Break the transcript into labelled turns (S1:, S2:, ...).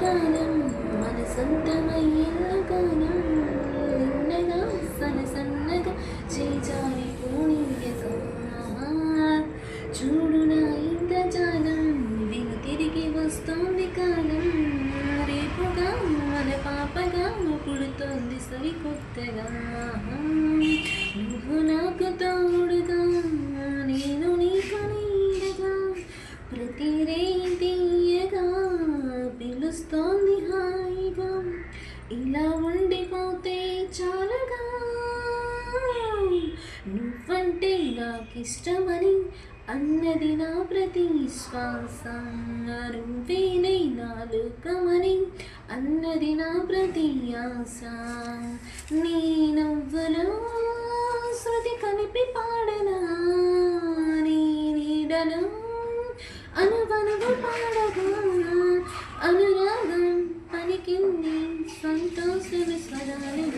S1: కాలం మన సొంతమయ్యేళ్ళ కాలం నిన్నగా సన్నగా చేజారి పోనీయగా చూడు నా ఇంద్రజాలం దిగు తిరిగి వస్తోంది కాలం రేపుగా మన పాపగా పుడుతోంది సరికొత్తగా నువ్వు నాకు తోడుగా నేను నీకు నీడగా ప్రతి రేయి తీయగా పిలుస్తోంది హాయిగా ఇలా ఉండిపోతే చాలుగా నువ్వంటే నాకిష్టమని అన్నది నా ప్రతి శ్వాస నువ్వేనే నా లోకమని అన్నది నా ప్రతి ఆశ నీ నవ్వులో శృతి కలిపి పాడనా నీ నీడలో అనువనువు పాడగా అనురాగం పలికింది సంతోష స్వరాలు